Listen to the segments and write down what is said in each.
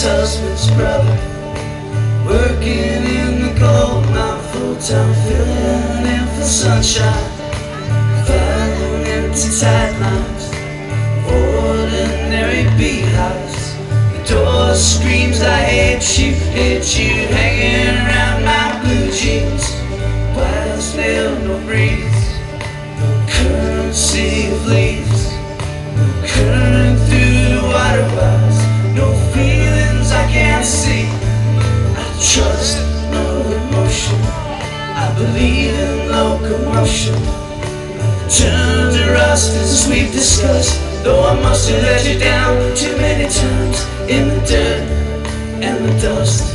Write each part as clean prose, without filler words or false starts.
ex-husband's brother, working in the gold mine full-time, filling in for sunshine, filing empty tight lines, ordinary beehives. The door screams, I hate you, hanging around my blue jeans. White as nail, no breeze, no currency of leaves, no current through the water wires, no feelings I can't see. I trust no emotion, I believe in locomotion. Turn to rust as we've discussed, though I must have let you down too many times in the dirt and the dust.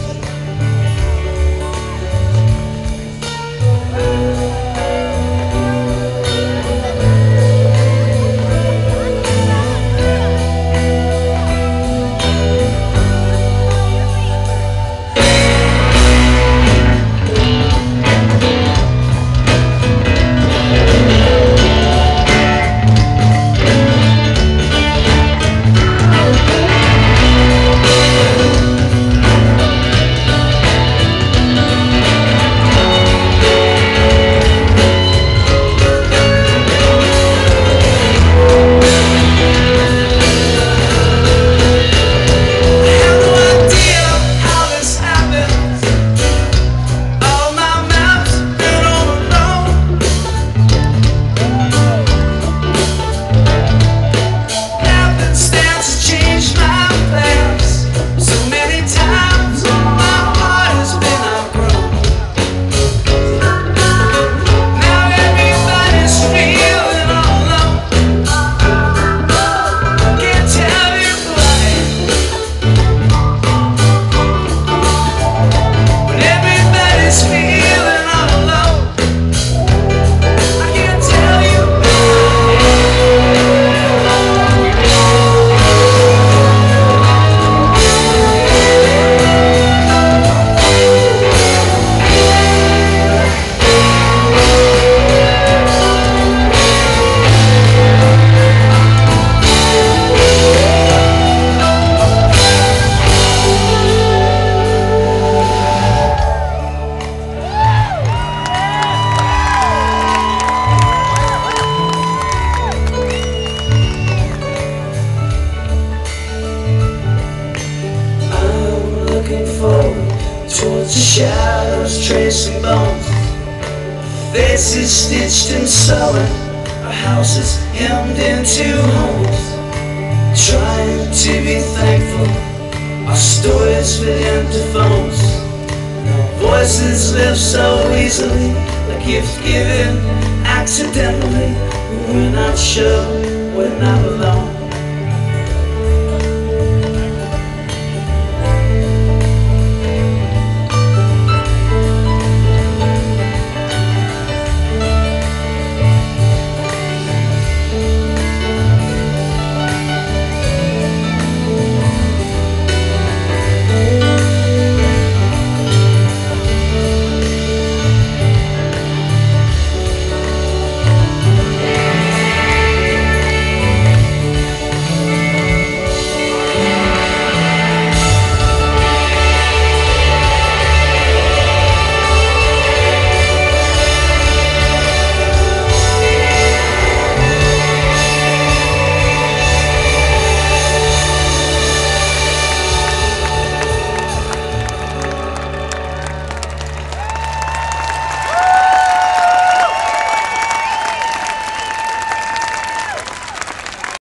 Towards the shadows tracing bones, faces stitched and sewn, our houses hemmed into homes. Trying to be thankful, our stories fit into phones. Our voices live so easily, a gift given accidentally. We're not sure, we're not alone.